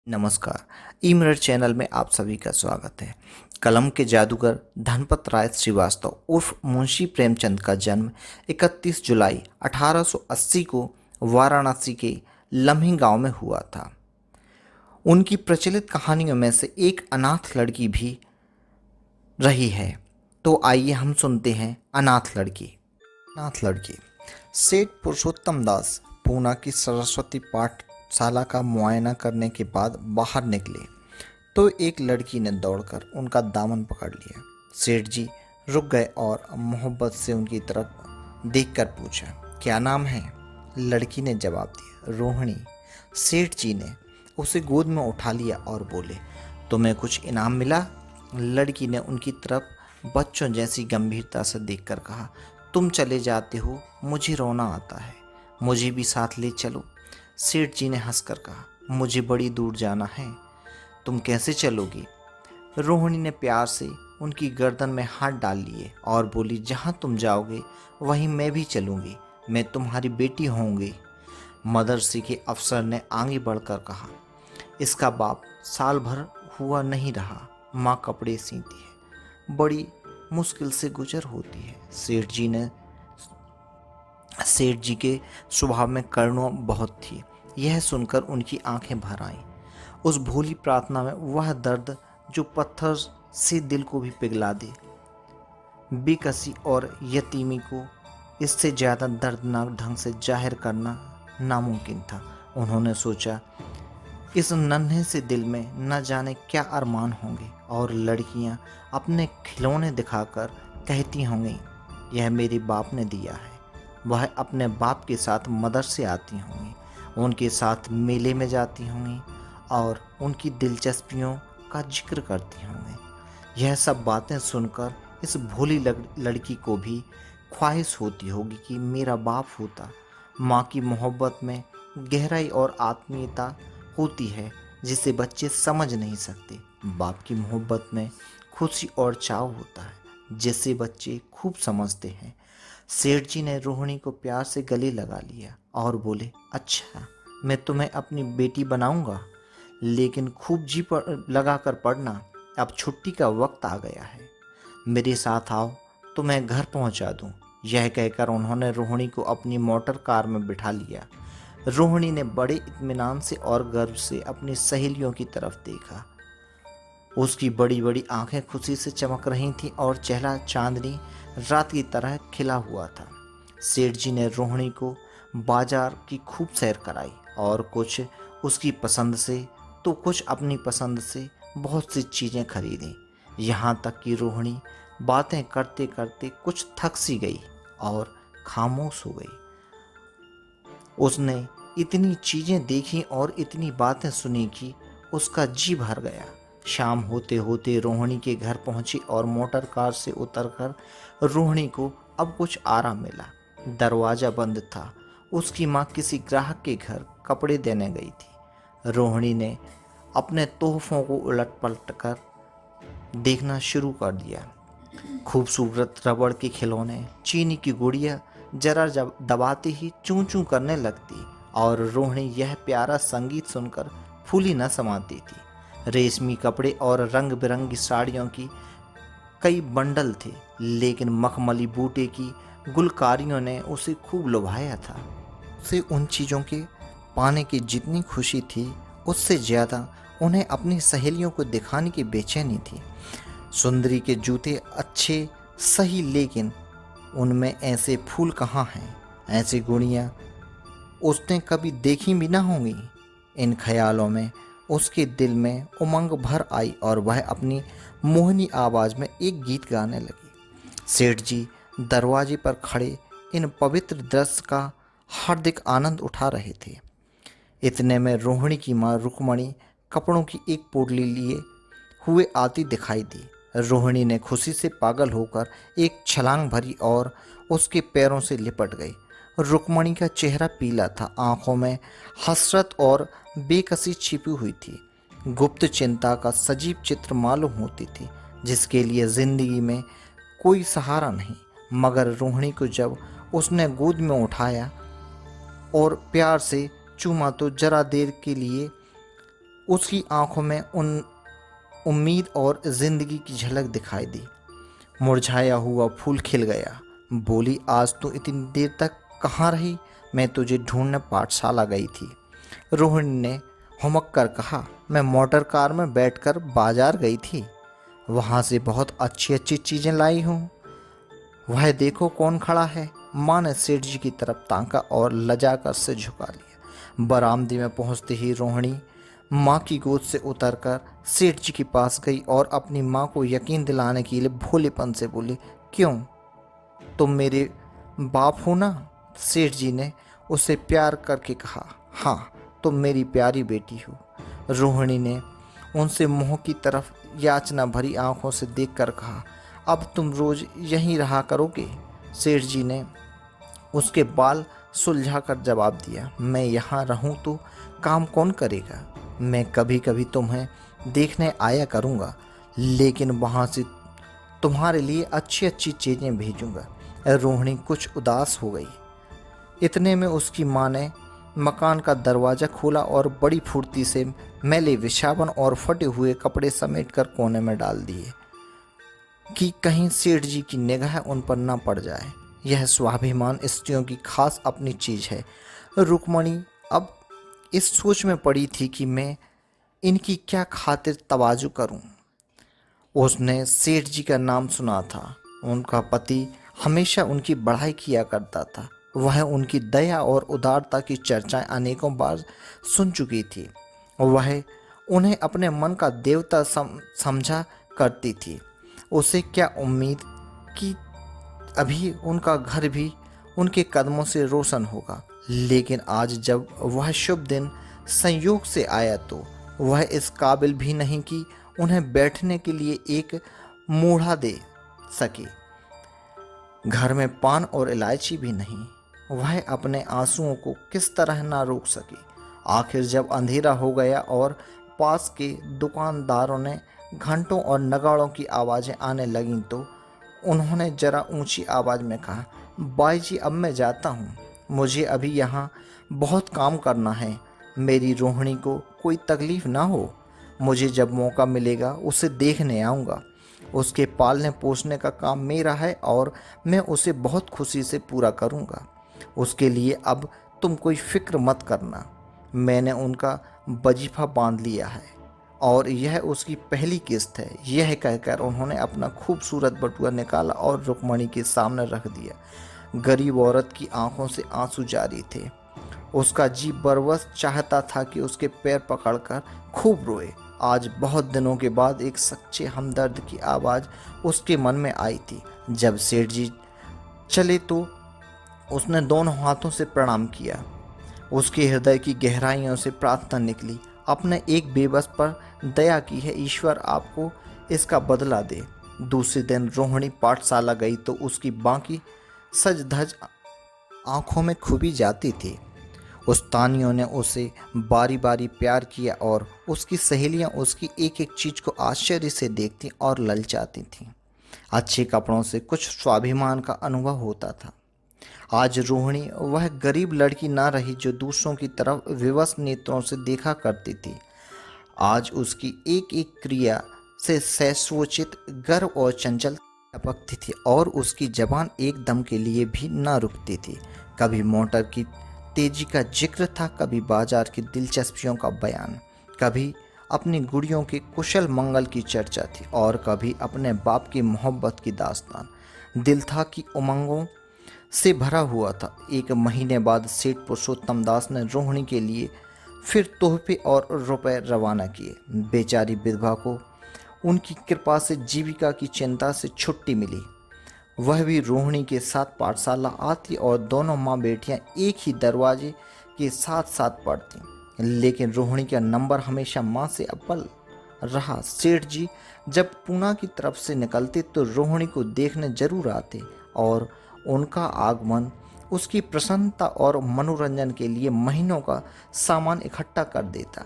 नमस्कार। ई mirror channel में आप सभी का स्वागत है। कलम के जादूगर धनपत राय श्रीवास्तव उर्फ मुंशी प्रेमचंद का जन्म 31 जुलाई 1880 को वाराणसी के लम्ही गांव में हुआ था। उनकी प्रचलित कहानियों में से एक अनाथ लड़की भी रही है। तो आइए हम सुनते हैं अनाथ लड़की। अनाथ लड़की। सेठ पुरुषोत्तम दास पूना की सरस्वती पाठशाला का मुआयना करने के बाद बाहर निकले तो एक लड़की ने दौड़कर उनका दामन पकड़ लिया। सेठ जी रुक गए और मोहब्बत से उनकी तरफ देखकर पूछा, क्या नाम है? लड़की ने जवाब दिया, रोहिणी। सेठ जी ने उसे गोद में उठा लिया और बोले, तुम्हें कुछ इनाम मिला? लड़की ने उनकी तरफ बच्चों जैसी गंभीरता से देखकर कहा, तुम चले जाते हो, मुझे रोना आता है, मुझे भी साथ ले चलो। सेठ जी ने हंसकर कहा, मुझे बड़ी दूर जाना है, तुम कैसे चलोगी? रोहिणी ने प्यार से उनकी गर्दन में हाथ डाल लिए और बोली, जहाँ तुम जाओगे वहीं मैं भी चलूँगी, मैं तुम्हारी बेटी होंगी। मदरसे के अफसर ने आगे बढ़कर कहा, इसका बाप साल भर हुआ नहीं रहा, माँ कपड़े सीती है, बड़ी मुश्किल से गुजर होती है। सेठ जी के स्वभाव में करुणा बहुत थी। यह सुनकर उनकी आंखें भर आईं। उस भोली प्रार्थना में वह दर्द जो पत्थर से दिल को भी पिघला दे। बेकसी और यतीमी को इससे ज़्यादा दर्दनाक ढंग से जाहिर करना नामुमकिन था। उन्होंने सोचा, इस नन्हे से दिल में न जाने क्या अरमान होंगे और लड़कियां अपने खिलौने दिखाकर कहती होंगी, यह मेरे बाप ने दिया है। वह अपने बाप के साथ मदरसे आती होंगी, उनके साथ मेले में जाती होंगी और उनकी दिलचस्पियों का जिक्र करती होंगी। यह सब बातें सुनकर इस भोली लड़की को भी ख्वाहिश होती होगी कि मेरा बाप होता। माँ की मोहब्बत में गहराई और आत्मीयता होती है जिसे बच्चे समझ नहीं सकते। बाप की मोहब्बत में खुशी और चाव होता है जिसे बच्चे खूब समझते हैं। सेठ जी ने रोहिणी को प्यार से गले लगा लिया और बोले, अच्छा, मैं तुम्हें अपनी बेटी बनाऊंगा, लेकिन खूब जी लगा कर पढ़ना, अब छुट्टी का वक्त आ गया है, मेरे साथ आओ तो मैं घर पहुंचा दूं। यह कहकर उन्होंने रोहिणी को अपनी मोटर कार में बिठा लिया। रोहिणी ने बड़े इत्मीनान से और गर्व से अपनी सहेलियों की तरफ देखा। उसकी बड़ी बड़ी आंखें खुशी से चमक रही थीं और चेहरा चांदनी रात की तरह खिला हुआ था। सेठ जी ने रोहिणी को बाजार की खूब सैर कराई और कुछ उसकी पसंद से तो कुछ अपनी पसंद से बहुत सी चीज़ें खरीदी। यहाँ तक कि रोहिणी बातें करते करते कुछ थक सी गई और खामोश हो गई। उसने इतनी चीज़ें देखी और इतनी बातें सुनी कि उसका जी भर गया। शाम होते होते रोहिणी के घर पहुंची और मोटर कार से उतरकर रोहिणी को अब कुछ आराम मिला। दरवाज़ा बंद था। उसकी माँ किसी ग्राहक के घर कपड़े देने गई थी। रोहिणी ने अपने तोहफों को उलट पलट कर देखना शुरू कर दिया। खूबसूरत रबड़ के खिलौने, चीनी की गुड़िया जरा जब दबाते ही चूं चूं करने लगती और रोहिणी यह प्यारा संगीत सुनकर फूली न समाती थी। रेशमी कपड़े और रंग बिरंगी साड़ियों की कई बंडल थे, लेकिन मखमली बूटे की गुलकारियों ने उसे खूब लुभाया था। उसे उन चीज़ों के पाने की जितनी खुशी थी, उससे ज़्यादा उन्हें अपनी सहेलियों को दिखाने की बेचैनी थी। सुंदरी के जूते अच्छे सही, लेकिन उनमें ऐसे फूल कहाँ हैं, ऐसी गुड़ियाँ उसने कभी देखी भी ना होंगी। इन ख्यालों में उसके दिल में उमंग भर आई और वह अपनी मोहनी आवाज़ में एक गीत गाने लगी। सेठ जी दरवाजे पर खड़े इन पवित्र दृश्य का हार्दिक आनंद उठा रहे थे। इतने में रोहिणी की माँ रुक्मणी कपड़ों की एक पोटली लिए हुए आती दिखाई दी। रोहिणी ने खुशी से पागल होकर एक छलांग भरी और उसके पैरों से लिपट गई। रुक्मणी का चेहरा पीला था, आंखों में हसरत और बेकसी छिपी हुई थी। गुप्त चिंता का सजीव चित्र मालूम होती थी, जिसके लिए जिंदगी में कोई सहारा नहीं। मगर रोहिणी को जब उसने गोद में उठाया और प्यार से चूमा तो जरा देर के लिए उसकी आंखों में उम्मीद और जिंदगी की झलक दिखाई दी। मुरझाया हुआ फूल खिल गया। बोली, आज तू इतनी देर तक कहाँ रही? मैं तुझे ढूंढने पाठशाला गई थी। रोहिणी ने हुमक कर कहा, मैं मोटर कार में बैठकर बाजार गई थी। वहाँ से बहुत अच्छी अच्छी चीज़ें लाई हूँ। वह देखो कौन खड़ा है। माँ ने सेठ जी की तरफ ताका और लजाकर से झुका लिया। बरामदे में पहुँचते ही रोहिणी माँ की गोद से उतरकर सेठ जी के पास गई और अपनी माँ को यकीन दिलाने के लिए भोलेपन से बोली, क्यों, तुम मेरे बाप हो ना? सेठ जी ने उसे प्यार करके कहा, हाँ, तुम मेरी प्यारी बेटी हो। रोहिणी ने उनसे मुंह की तरफ याचना भरी आंखों से देखकर कहा, अब तुम रोज यहीं रहा करोगे? सेठ जी ने उसके बाल सुलझाकर जवाब दिया, मैं यहाँ रहूँ तो काम कौन करेगा? मैं कभी कभी तुम्हें देखने आया करूँगा, लेकिन वहाँ से तुम्हारे लिए अच्छी अच्छी चीज़ें भेजूँगा। रोहिणी कुछ उदास हो गई। इतने में उसकी माँ ने मकान का दरवाज़ा खोला और बड़ी फुर्ती से मैले विछावन और फटे हुए कपड़े समेटकर कोने में डाल दिए कि कहीं सेठ जी की निगाह उन पर न पड़ जाए। यह स्वाभिमान स्त्रियों की खास अपनी चीज़ है। रुक्मणी अब इस सोच में पड़ी थी कि मैं इनकी क्या खातिर तवाजु करूं। उसने सेठ जी का नाम सुना था। उनका पति हमेशा उनकी बढ़ाई किया करता था। वह उनकी दया और उदारता की चर्चाएं अनेकों बार सुन चुकी थी। वह उन्हें अपने मन का देवता समझा करती थी। उसे क्या उम्मीद कि अभी उनका घर भी उनके कदमों से रोशन होगा। लेकिन आज जब वह शुभ दिन संयोग से आया तो वह इस काबिल भी नहीं कि उन्हें बैठने के लिए एक मूढ़ा दे सके। घर में पान और इलायची भी नहीं। वह अपने आंसुओं को किस तरह ना रोक सके। आखिर जब अंधेरा हो गया और पास के दुकानदारों ने घंटों और नगाड़ों की आवाज़ें आने लगीं तो उन्होंने जरा ऊंची आवाज़ में कहा, बाई जी, अब मैं जाता हूँ। मुझे अभी यहाँ बहुत काम करना है। मेरी रोहिणी को कोई तकलीफ़ ना हो। मुझे जब मौका मिलेगा उसे देखने आऊँगा। उसके पालने पोसने का काम मेरा है और मैं उसे बहुत खुशी से पूरा करूँगा। उसके लिए अब तुम कोई फिक्र मत करना। मैंने उनका वजीफा बांध लिया है और यह उसकी पहली किस्त है। यह कहकर उन्होंने अपना खूबसूरत बटुआ निकाला और रुक्मणी के सामने रख दिया। गरीब औरत की आंखों से आंसू जारी थे। उसका जी बरवस चाहता था कि उसके पैर पकड़कर खूब रोए। आज बहुत दिनों के बाद एक सच्चे हमदर्द की आवाज़ उसके मन में आई थी। जब सेठ जी चले तो उसने दोनों हाथों से प्रणाम किया। उसके हृदय की गहराइयों से प्रार्थना निकली, अपने एक बेबस पर दया की है, ईश्वर आपको इसका बदला दे। दूसरे दिन रोहिणी पाठशाला गई तो उसकी बाकी सज धज आंखों में खूबी जाती थी। उस्तानियों ने उसे बारी बारी प्यार किया और उसकी सहेलियां उसकी एक एक चीज़ को आश्चर्य से देखती और ललचाती थीं। अच्छे कपड़ों से कुछ स्वाभिमान का अनुभव होता था। आज रोहिणी वह गरीब लड़की ना रही जो दूसरों की तरफ विवश नेत्रों से देखा करती थी। आज उसकी एक एक क्रिया से ससोचित गर्व और चंचल टपकती थी और उसकी जबान एक दम के लिए भी न रुकती थी। कभी मोटर की तेजी का जिक्र था, कभी बाजार की दिलचस्पियों का बयान, कभी अपनी गुड़ियों के कुशल मंगल की चर्चा थी और कभी अपने बाप की मोहब्बत की दास्तान। दिल था कि उमंगों से भरा हुआ था। एक महीने बाद सेठ पुरुषोत्तम दास ने रोहिणी के लिए फिर तोहफे और रुपए रवाना किए। बेचारी विधवा को उनकी कृपा से जीविका की चिंता से छुट्टी मिली। वह भी रोहिणी के साथ पाठशाला आती और दोनों माँ बेटियाँ एक ही दरवाजे के साथ साथ पढ़ती। लेकिन रोहिणी का नंबर हमेशा माँ से अव्वल रहा। सेठ जी जब पूना की तरफ से निकलते तो रोहिणी को देखने जरूर आते और उनका आगमन उसकी प्रसन्नता और मनोरंजन के लिए महीनों का सामान इकट्ठा कर देता।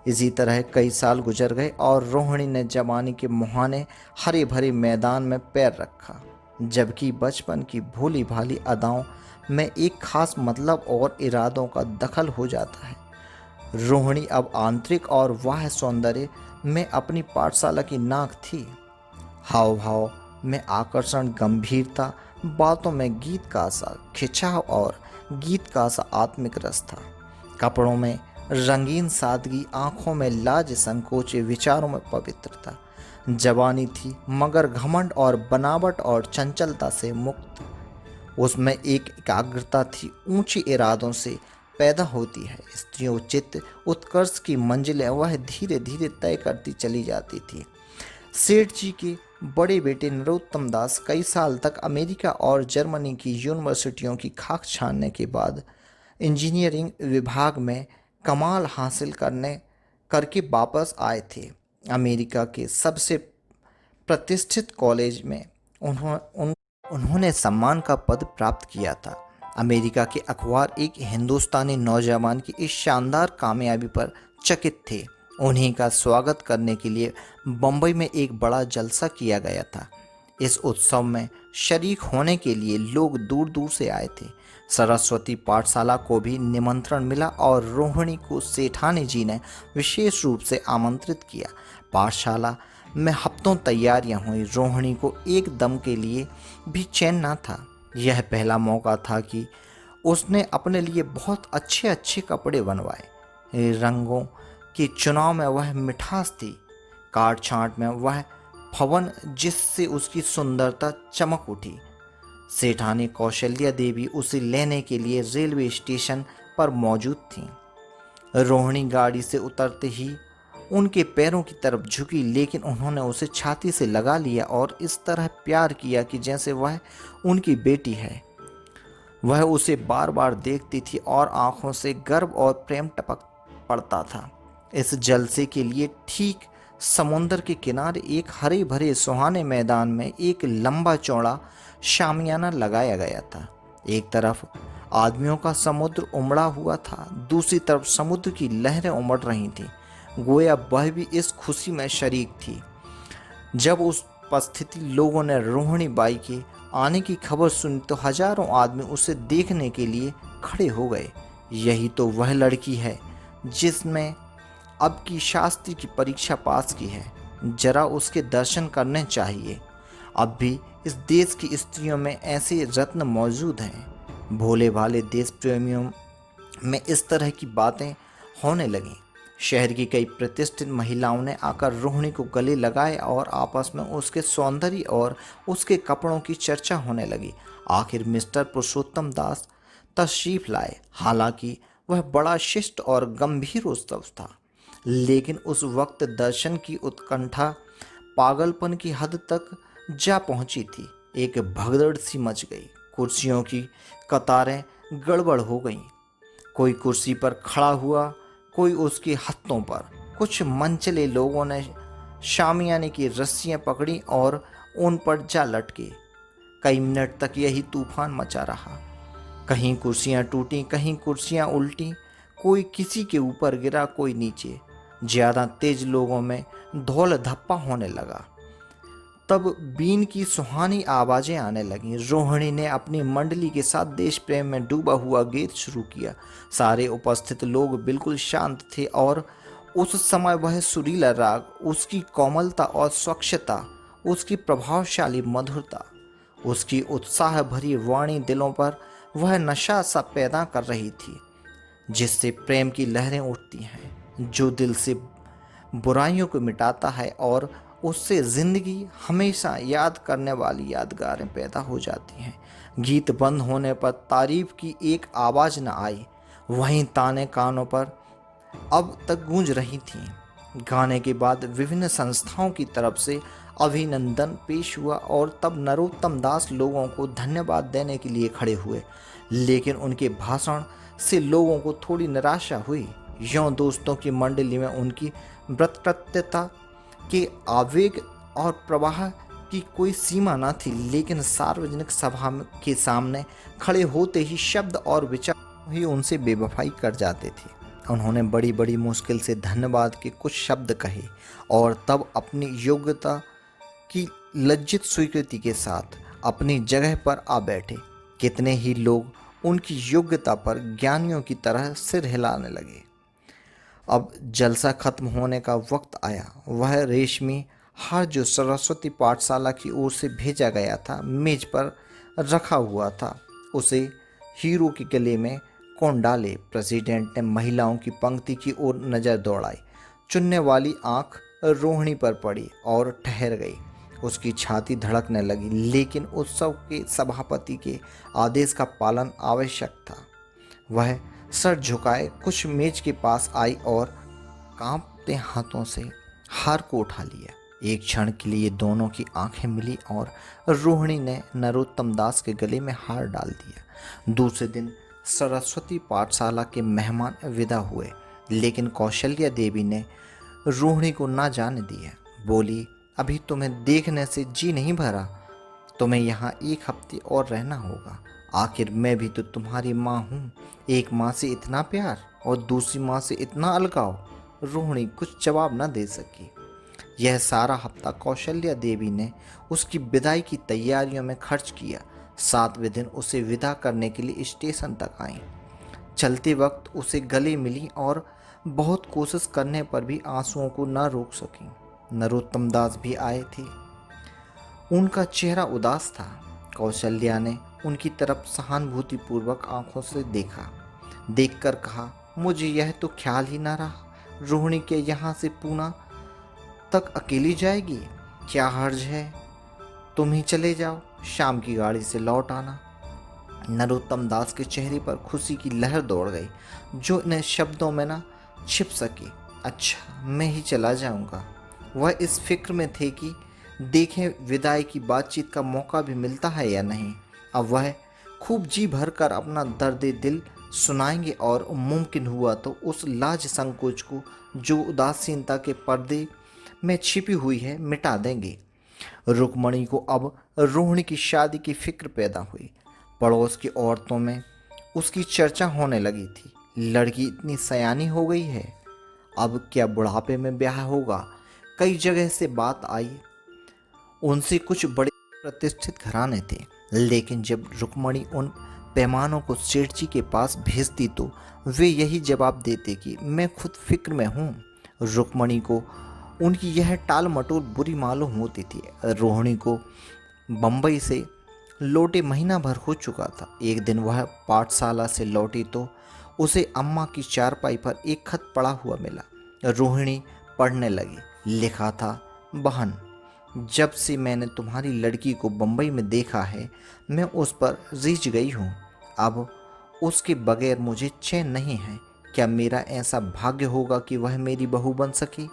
इसी तरह कई साल गुजर गए और रोहिणी ने जवानी के मुहाने हरे भरे मैदान में पैर रखा, जबकि बचपन की भोली भाली अदाओं में एक खास मतलब और इरादों का दखल हो जाता है। रोहिणी अब आंतरिक और बाह्य सौंदर्य में अपनी पाठशाला की नाक थी। हाव भाव में आकर्षण, गंभीरता, बातों में गीत का सा खिंचाव और गीत का सा आत्मिक रस था। कपड़ों में रंगीन सादगी, आंखों में लाज संकोच, विचारों में पवित्रता। जवानी थी मगर घमंड और बनावट और चंचलता से मुक्त। उसमें एक एकाग्रता थी, ऊंची इरादों से पैदा होती है। स्त्रियोचित उत्कर्ष की मंजिलें वह धीरे धीरे तय करती चली जाती थी। सेठ जी के बड़े बेटे नरोत्तम दास कई साल तक अमेरिका और जर्मनी की यूनिवर्सिटियों की खाक छानने के बाद इंजीनियरिंग विभाग में कमाल हासिल करके वापस आए थे। अमेरिका के सबसे प्रतिष्ठित कॉलेज में उन्होंने सम्मान का पद प्राप्त किया था। अमेरिका के अखबार एक हिंदुस्तानी नौजवान की इस शानदार कामयाबी पर चकित थे। उन्हीं का स्वागत करने के लिए बम्बई में एक बड़ा जलसा किया गया था। इस उत्सव में शरीक होने के लिए लोग दूर दूर से आए थे। सरस्वती पाठशाला को भी निमंत्रण मिला और रोहिणी को सेठानी जी ने विशेष रूप से आमंत्रित किया। पाठशाला में हफ्तों तैयारियां हुई। रोहिणी को एक दम के लिए भी चैन न था। यह पहला मौका था कि उसने अपने लिए बहुत अच्छे अच्छे कपड़े बनवाए। रंगों के चुनाव में वह मिठास थी, काट छांट में वह फवन जिससे उसकी सुंदरता चमक उठी। सेठानी कौशल्या देवी उसे लेने के लिए रेलवे स्टेशन पर मौजूद थीं। रोहिणी गाड़ी से उतरते ही उनके पैरों की तरफ झुकी, लेकिन उन्होंने उसे छाती से लगा लिया और इस तरह प्यार किया कि जैसे वह उनकी बेटी है। वह उसे बार बार देखती थी और आंखों से गर्व और प्रेम टपक पड़ता था। इस जलसे के लिए ठीक समुद्र के किनारे एक हरे भरे सुहाने मैदान में एक लंबा चौड़ा शामियाना लगाया गया था। एक तरफ आदमियों का समुद्र उमड़ा हुआ था, दूसरी तरफ समुद्र की लहरें उमड़ रही थीं। गोया वह भी इस खुशी में शरीक थी। जब उस उपस्थित लोगों ने रोहिणी बाई के आने की खबर सुनी तो हजारों आदमी उसे देखने के लिए खड़े हो गए। यही तो वह लड़की है जिसमें अब की शास्त्री की परीक्षा पास की है। जरा उसके दर्शन करने चाहिए। अब भी इस देश की स्त्रियों में ऐसे रत्न मौजूद हैं। भोले भाले देश प्रेमियों में इस तरह की बातें होने लगीं। शहर की कई प्रतिष्ठित महिलाओं ने आकर रोहिणी को गले लगाए और आपस में उसके सौंदर्य और उसके कपड़ों की चर्चा होने लगी। आखिर मिस्टर पुरुषोत्तम दास तशरीफ लाए। हालांकि वह बड़ा शिष्ट और गंभीर उत्सव था, लेकिन उस वक्त दर्शन की उत्कंठा पागलपन की हद तक जा पहुंची थी। एक भगदड़ सी मच गई। कुर्सियों की कतारें गड़बड़ हो गईं। कोई कुर्सी पर खड़ा हुआ, कोई उसके हत्थों पर। कुछ मनचले लोगों ने शामियाने की रस्सियां पकड़ी और उन पर जा लटके। कई मिनट तक यही तूफान मचा रहा। कहीं कुर्सियां टूटी, कहीं कुर्सियां उल्टी, कोई किसी के ऊपर गिरा, कोई नीचे। ज्यादा तेज लोगों में धौल धप्पा होने लगा। तब बीन की सुहानी आवाजें आने लगीं। रोहिणी ने अपनी मंडली के साथ देश प्रेम में डूबा हुआ गीत शुरू किया। सारे उपस्थित लोग बिल्कुल शांत थे और उस समय वह सुरीला राग, उसकी कोमलता और स्वच्छता, उसकी प्रभावशाली मधुरता, उसकी उत्साह भरी वाणी दिलों पर वह नशा सा पैदा कर रही थी जिससे प्रेम की लहरें उठती हैं, जो दिल से बुराइयों को मिटाता है और उससे जिंदगी हमेशा याद करने वाली यादगारें पैदा हो जाती हैं। गीत बंद होने पर तारीफ की एक आवाज़ न आई। वहीं ताने कानों पर अब तक गूंज रही थीं। गाने के बाद विभिन्न संस्थाओं की तरफ से अभिनंदन पेश हुआ और तब नरोत्तम दास लोगों को धन्यवाद देने के लिए खड़े हुए, लेकिन उनके भाषण से लोगों को थोड़ी निराशा हुई। यों दोस्तों की मंडली में उनकी व्रतकृत्यता के आवेग और प्रवाह की कोई सीमा न थी, लेकिन सार्वजनिक सभा के सामने खड़े होते ही शब्द और विचार ही उनसे बेवफाई कर जाते थे। उन्होंने बड़ी बड़ी मुश्किल से धन्यवाद के कुछ शब्द कहे और तब अपनी योग्यता की लज्जित स्वीकृति के साथ अपनी जगह पर आ बैठे। कितने ही लोग उनकी योग्यता पर ज्ञानियों की तरह सिर हिलाने लगे। अब जलसा खत्म होने का वक्त आया। वह रेशमी हार जो सरस्वती पाठशाला की ओर से भेजा गया था मेज पर रखा हुआ था। उसे हीरो के गले में कौन डाले। प्रेसिडेंट ने महिलाओं की पंक्ति की ओर नजर दौड़ाई। चुनने वाली आंख रोहिणी पर पड़ी और ठहर गई। उसकी छाती धड़कने लगी, लेकिन उत्सव के सभापति के आदेश का पालन आवश्यक था। वह सर झुकाए कुछ मेज के पास आई और कांपते हाथों से हार को उठा लिया। एक क्षण के लिए दोनों की आंखें मिली और रोहिणी ने नरोत्तम दास के गले में हार डाल दिया। दूसरे दिन सरस्वती पाठशाला के मेहमान विदा हुए, लेकिन कौशल्या देवी ने रोहिणी को ना जाने दिया। बोली, अभी तुम्हें देखने से जी नहीं भरा। तुम्हें यहाँ एक हफ्ते और रहना होगा। आखिर मैं भी तो तुम्हारी माँ हूँ। एक माँ से इतना प्यार और दूसरी माँ से इतना अलगाव। रोहिणी कुछ जवाब न दे सकी। यह सारा हफ्ता कौशल्या देवी ने उसकी विदाई की तैयारियों में खर्च किया। 7वें दिन उसे विदा करने के लिए स्टेशन तक आई। चलते वक्त उसे गले मिली और बहुत कोशिश करने पर भी आंसुओं को न रोक सकी। नरोत्तम दास भी आए थे। उनका चेहरा उदास था। कौशल्या ने उनकी तरफ सहानुभूतिपूर्वक आंखों से देखा। देखकर कहा, मुझे यह तो ख्याल ही ना रहा रोहिणी के यहाँ से पूना तक अकेली जाएगी। क्या हर्ज है, तुम ही चले जाओ, शाम की गाड़ी से लौट आना। नरोत्तम दास के चेहरे पर खुशी की लहर दौड़ गई, जो इन्हें शब्दों में ना छिप सकी। अच्छा, मैं ही चला जाऊंगा। वह इस फिक्र में थे कि देखें विदाई की बातचीत का मौका भी मिलता है या नहीं। अब वह खूब जी भर कर अपना दर्द दिल सुनाएंगे और मुमकिन हुआ तो उस लाज संकोच को जो उदासीनता के पर्दे में छिपी हुई है मिटा देंगे। रुक्मणी को अब रोहिणी की शादी की फिक्र पैदा हुई। पड़ोस की औरतों में उसकी चर्चा होने लगी थी। लड़की इतनी सयानी हो गई है, अब क्या बुढ़ापे में ब्याह होगा। कई जगह से बात आई। उनसे कुछ बड़े प्रतिष्ठित घराने थे, लेकिन जब रुक्मणी उन पैमानों को सेठ जी के पास भेजती तो वे यही जवाब देते कि मैं खुद फिक्र में हूँ। रुक्मणी को उनकी यह टाल मटोल बुरी मालूम होती थी। रोहिणी को बम्बई से लौटे महीना भर हो चुका था। एक दिन वह पाठशाला से लौटी तो उसे अम्मा की चारपाई पर एक खत पड़ा हुआ मिला। रोहिणी पढ़ने लगी। लिखा था, बहन, जब से मैंने तुम्हारी लड़की को बम्बई में देखा है मैं उस पर रीझ गई हूँ। अब उसके बगैर मुझे चैन नहीं है। क्या मेरा ऐसा भाग्य होगा कि वह मेरी बहू बन सके।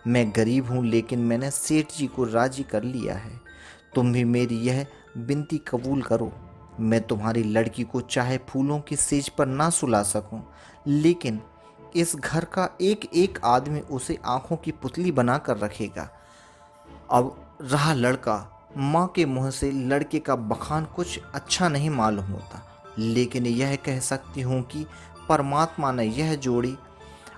मैं गरीब हूँ, लेकिन मैंने सेठ जी को राजी कर लिया है। तुम भी मेरी यह विनती कबूल करो। मैं तुम्हारी लड़की को चाहे फूलों की सेज पर ना सुला सकूं, लेकिन इस घर का एक एक आदमी उसे आंखों की पुतली बना कर रखेगा। अब रहा लड़का, माँ के मुंह से लड़के का बखान कुछ अच्छा नहीं मालूम होता, लेकिन यह कह सकती हूँ कि परमात्मा ने यह जोड़ी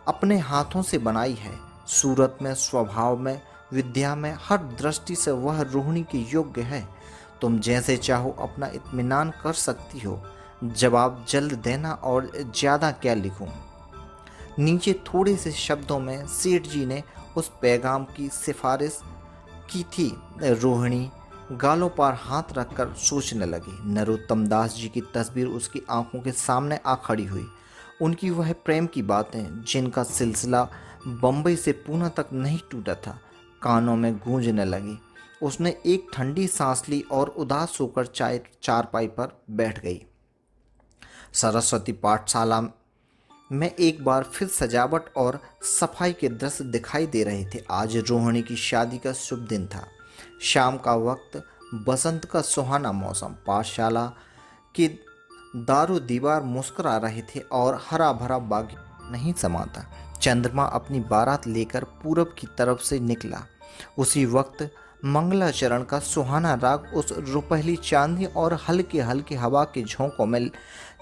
अपने हाथों से बनाई है। सूरत में, स्वभाव में, विद्या में, हर दृष्टि से वह रोहिणी के योग्य है। तुम जैसे चाहो अपना इत्मीनान कर सकती हो। जवाब जल्द देना और ज़्यादा क्या लिखूं। नीचे थोड़े से शब्दों में सेठ जी ने उस पैगाम की सिफारिश की थी। रोहिणी गालों पर हाथ रखकर सोचने लगी। नरोत्तम दास जी की तस्वीर उसकी आंखों के सामने आ खड़ी हुई। उनकी वह प्रेम की बातें जिनका सिलसिला बम्बई से पूना तक नहीं टूटा था, कानों में गूंजने लगी। उसने एक ठंडी सांस ली और उदास होकर चारपाई पर बैठ गई। सरस्वती पाठशाला में एक बार फिर सजावट और सफाई के दृश्य दिखाई दे रहे थे। आज रोहिणी की शादी का शुभ दिन था। शाम का वक्त, बसंत का सुहाना मौसम। पाठशाला के दारो दीवार मुस्कुरा रहे थे और हरा भरा बाग नहीं समाता। चंद्रमा अपनी बारात लेकर पूरब की तरफ से निकला। उसी वक्त मंगलाचरण का सुहाना राग उस रुपहली चांदी और हल्के हल्के हवा के झोंकों में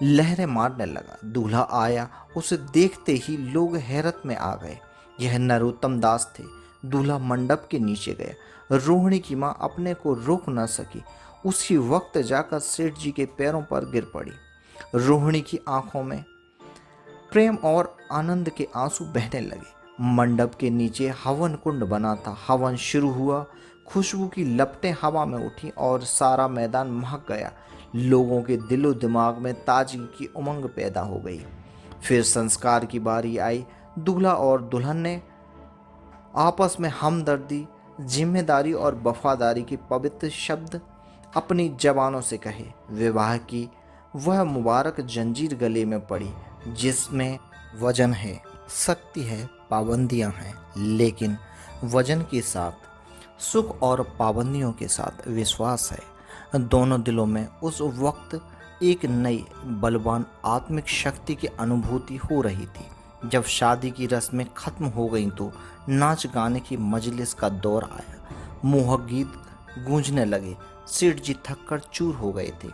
लहरें मारने लगा। दूल्हा आया, उसे देखते ही लोग हैरत में आ गए। यह नरोत्तम दास थे। दूल्हा मंडप के नीचे गया। रोहिणी की माँ अपने को रोक न सकी। उसी वक्त जाकर सेठ जी के पैरों पर गिर पड़ी। रोहिणी की आंखों में प्रेम और आनंद के आंसू बहने लगे। मंडप के नीचे हवन कुंड बना था। हवन शुरू हुआ, खुशबू की लपटें हवा में उठी और सारा मैदान महक गया। लोगों के दिलो दिमाग में ताजगी की उमंग पैदा हो गई। फिर संस्कार की बारी आई। दूल्हा और दुल्हन ने आपस में हमदर्दी, जिम्मेदारी और वफादारी के पवित्र शब्द अपनी जबानों से कहे। विवाह की वह मुबारक जंजीर गले में पड़ी जिसमें वजन है, शक्ति है, पाबंदियां हैं, लेकिन वजन के साथ सुख और पाबंदियों के साथ विश्वास है। दोनों दिलों में उस वक्त एक नई बलवान आत्मिक शक्ति की अनुभूति हो रही थी। जब शादी की रस्में खत्म हो गईं तो नाच गाने की मजलिस का दौर आया। मोहक गीत गूंजने लगे। सेठ जी थक कर चूर हो गए थे।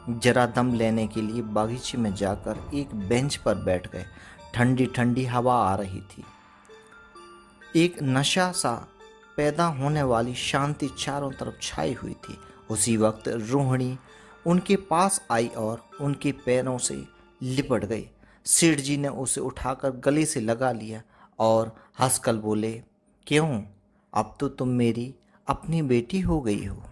जरा दम लेने के लिए बागीचे में जाकर एक बेंच पर बैठ गए। ठंडी ठंडी हवा आ रही थी। एक नशा सा पैदा होने वाली शांति चारों तरफ छाई हुई थी। उसी वक्त रोहिणी उनके पास आई और उनके पैरों से लिपट गई। सेठ जी ने उसे उठाकर गले से लगा लिया और हंसकर बोले, क्यों, अब तो तुम मेरी अपनी बेटी हो गई हो।